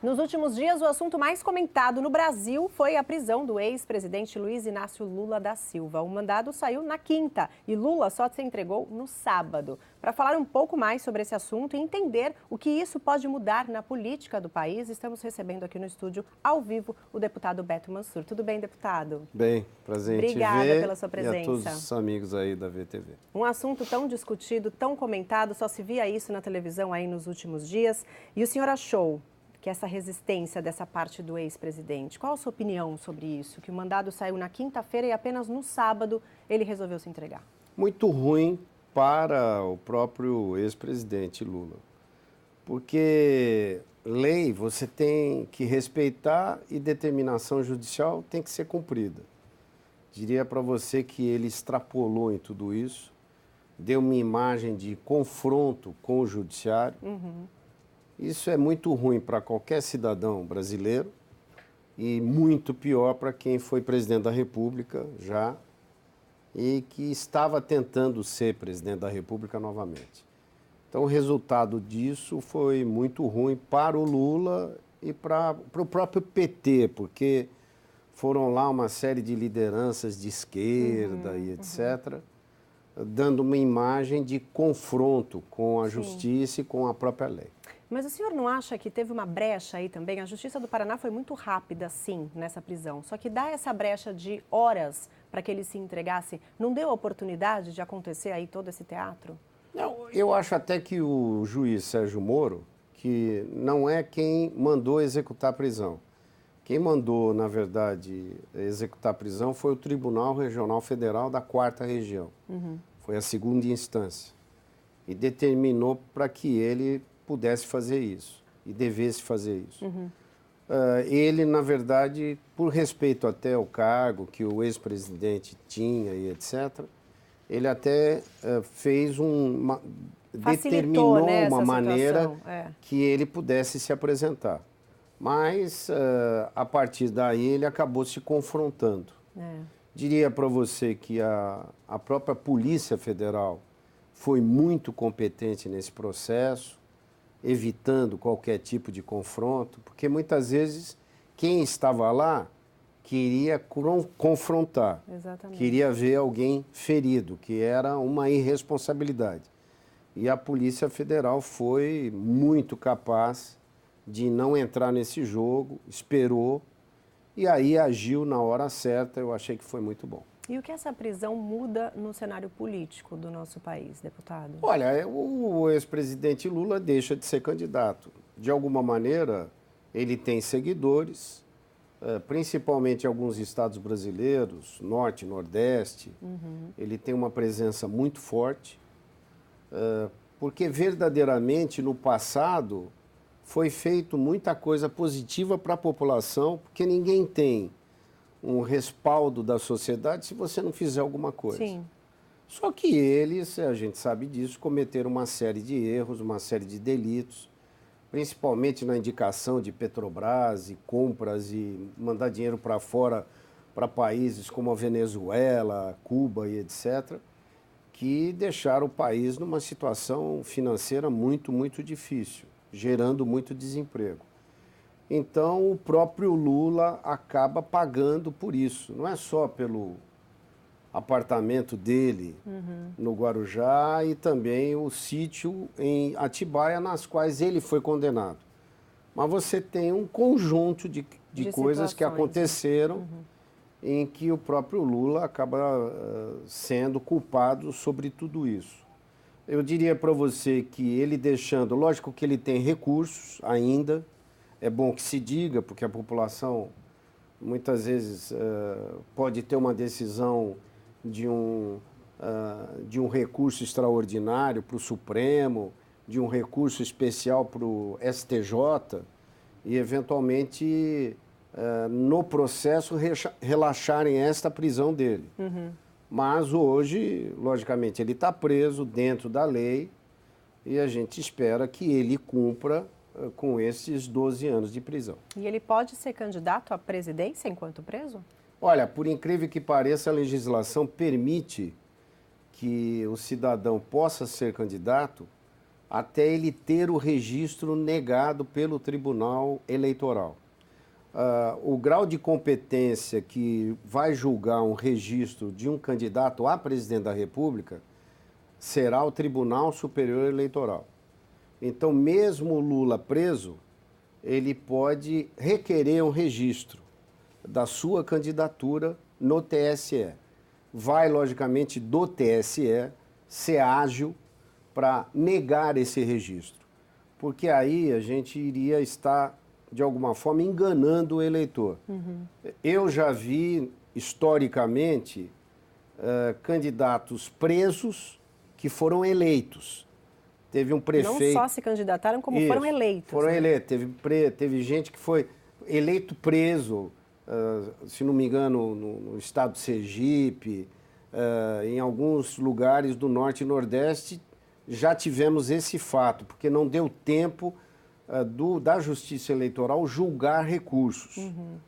Nos últimos dias, o assunto mais comentado no Brasil foi a prisão do ex-presidente Luiz Inácio Lula da Silva. O mandado saiu na quinta e Lula só se entregou no sábado. Para falar um pouco mais sobre esse assunto e entender o que isso pode mudar na política do país, estamos recebendo aqui no estúdio, ao vivo, o deputado Beto Mansur. Tudo bem, deputado? Bem, prazer em te ver. Obrigada pela sua presença. E a todos os amigos aí da VTV. Um assunto tão discutido, tão comentado, só se via isso na televisão aí nos últimos dias. E o senhor achou que essa resistência dessa parte do ex-presidente, qual a sua opinião sobre isso? Que o mandado saiu na quinta-feira e apenas no sábado ele resolveu se entregar. Muito ruim para o próprio ex-presidente Lula, porque lei você tem que respeitar e determinação judicial tem que ser cumprida. Diria para você que ele extrapolou em tudo isso, deu uma imagem de confronto com o judiciário. Isso é muito ruim para qualquer cidadão brasileiro e muito pior para quem foi presidente da República já e que estava tentando ser presidente da República novamente. Então, o resultado disso foi muito ruim para o Lula e para o próprio PT, porque foram lá uma série de lideranças de esquerda e etc., dando uma imagem de confronto com a justiça e com a própria lei. Mas o senhor não acha que teve uma brecha aí também? A Justiça do Paraná foi muito rápida, sim, nessa prisão. Só que dar essa brecha de horas para que ele se entregasse, não deu a oportunidade de acontecer aí todo esse teatro? Não, eu acho até que o juiz Sérgio Moro, que não é quem mandou executar a prisão. Quem mandou, na verdade, executar a prisão foi o Tribunal Regional Federal da 4ª Região. Foi a segunda instância. E determinou para que ele pudesse fazer isso e devesse fazer isso. Ele, na verdade, por respeito até ao cargo que o ex-presidente tinha e etc., ele até fez determinou né, uma maneira situação. que ele pudesse se apresentar. Mas, a partir daí, ele acabou se confrontando. Diria para você que a própria Polícia Federal foi muito competente nesse processo, evitando qualquer tipo de confronto, porque muitas vezes quem estava lá queria confrontar, queria ver alguém ferido, que era uma irresponsabilidade. E a Polícia Federal foi muito capaz de não entrar nesse jogo, esperou e aí agiu na hora certa. Eu achei que foi muito bom. E o que essa prisão muda no cenário político do nosso país, deputado? Olha, o ex-presidente Lula deixa de ser candidato. De alguma maneira, ele tem seguidores, principalmente em alguns estados brasileiros, Norte, Nordeste. Ele tem uma presença muito forte, porque verdadeiramente no passado foi feito muita coisa positiva para a população, porque ninguém tem um respaldo da sociedade se você não fizer alguma coisa. Sim. Só que eles, a gente sabe disso, cometeram uma série de erros, uma série de delitos, principalmente na indicação de Petrobras e compras e mandar dinheiro para fora, para países como a Venezuela, Cuba e etc., que deixaram o país numa situação financeira muito, muito difícil, gerando muito desemprego. Então, o próprio Lula acaba pagando por isso. Não é só pelo apartamento dele no Guarujá e também o sítio em Atibaia, nas quais ele foi condenado. Mas você tem um conjunto de coisas que aconteceram em que o próprio Lula acaba sendo culpado sobre tudo isso. Eu diria para você que ele deixando, lógico que ele tem recursos ainda, é bom que se diga, porque a população muitas vezes pode ter uma decisão de um recurso extraordinário para o Supremo, de um recurso especial para o STJ e, eventualmente, no processo, relaxarem esta prisão dele. Mas hoje, logicamente, ele está preso dentro da lei e a gente espera que ele cumpra com esses 12 anos de prisão. E ele pode ser candidato à presidência enquanto preso? Olha, por incrível que pareça, a legislação permite que o cidadão possa ser candidato até ele ter o registro negado pelo Tribunal Eleitoral. O grau de competência que vai julgar um registro de um candidato a presidente da República será o Tribunal Superior Eleitoral. Então, mesmo o Lula preso, ele pode requerer um registro da sua candidatura no TSE. Vai, logicamente, do TSE ser ágil para negar esse registro, porque aí a gente iria estar, de alguma forma, enganando o eleitor. Eu já vi, historicamente, candidatos presos que foram eleitos. Teve um prefeito... Não só se candidataram, como foram eleitos. Foram né? eleitos. Teve gente que foi eleito preso, se não me engano, no estado de Sergipe, em alguns lugares do Norte e Nordeste, já tivemos esse fato, porque não deu tempo da Justiça Eleitoral julgar recursos.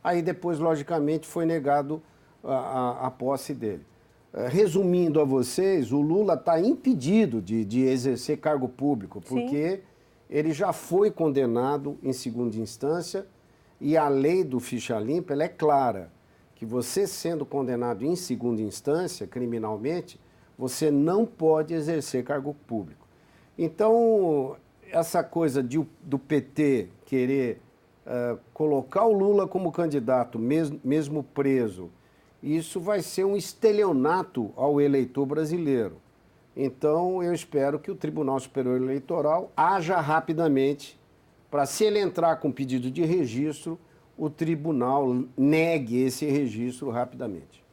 Aí depois, logicamente, foi negado a posse dele. Resumindo a vocês, o Lula está impedido de exercer cargo público, porque ele já foi condenado em segunda instância e a lei do ficha limpa ela é clara, que você sendo condenado em segunda instância, criminalmente, você não pode exercer cargo público. Então, essa coisa do PT querer colocar o Lula como candidato, mesmo preso, isso vai ser um estelionato ao eleitor brasileiro. Então, eu espero que o Tribunal Superior Eleitoral haja rapidamente para, se ele entrar com pedido de registro, o tribunal negue esse registro rapidamente.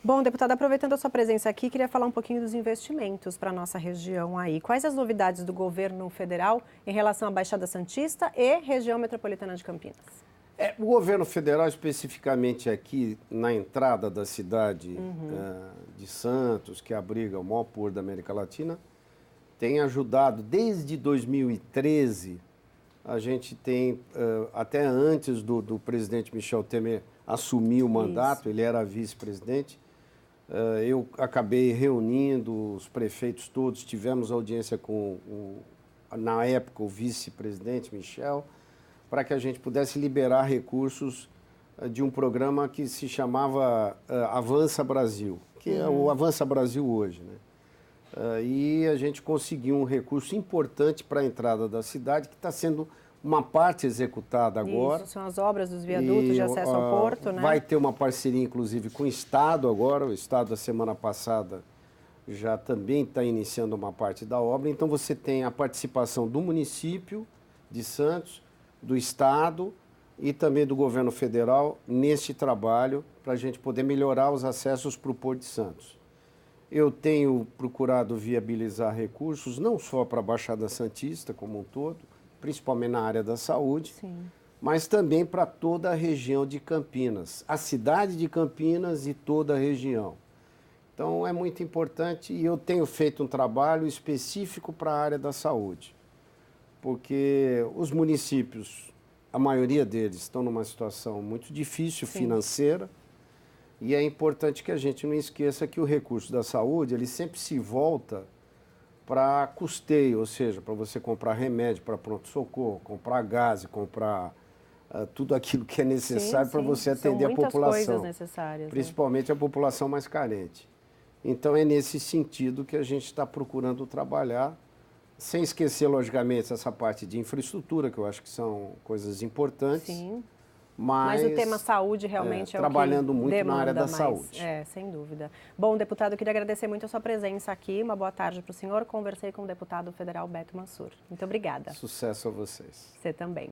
Bom, deputado, aproveitando a sua presença aqui, queria falar um pouquinho dos investimentos para a nossa região aí. Quais as novidades do governo federal em relação à Baixada Santista e região metropolitana de Campinas? O governo federal, especificamente aqui na entrada da cidade de Santos, que abriga o maior porto da América Latina, tem ajudado desde 2013. A gente tem, até antes do presidente Michel Temer assumir o mandato, ele era vice-presidente, eu acabei reunindo os prefeitos todos, tivemos audiência com, na época, o vice-presidente Michel, para que a gente pudesse liberar recursos de um programa que se chamava Avança Brasil, que é o Avança Brasil hoje, né? E a gente conseguiu um recurso importante para a entrada da cidade, que está sendo uma parte executada agora. Isso, são as obras dos viadutos de acesso ao porto, né? Vai ter uma parceria, inclusive, com o Estado agora. O Estado, da semana passada, já também está iniciando uma parte da obra. Então, você tem a participação do município de Santos, do Estado e também do governo federal neste trabalho para a gente poder melhorar os acessos para o Porto de Santos. Eu tenho procurado viabilizar recursos não só para a Baixada Santista como um todo, principalmente na área da saúde, mas também para toda a região de Campinas, a cidade de Campinas e toda a região. Então é muito importante e eu tenho feito um trabalho específico para a área da saúde, porque os municípios, a maioria deles, estão numa situação muito difícil financeira. E é importante que a gente não esqueça que o recurso da saúde, ele sempre se volta para custeio, ou seja, para você comprar remédio para pronto-socorro, comprar gás, comprar tudo aquilo que é necessário para você atender a população. São muitas coisas necessárias. Principalmente a população mais carente. Então é nesse sentido que a gente está procurando trabalhar, sem esquecer, logicamente, essa parte de infraestrutura, que eu acho que são coisas importantes. Sim. Mas o tema saúde realmente é o que trabalhando muito na área da mais. saúde. Sem dúvida. Bom, deputado, eu queria agradecer muito a sua presença aqui. Uma boa tarde para o senhor. Conversei com o deputado federal Beto Mansur. Muito obrigada. Sucesso a vocês. Você também.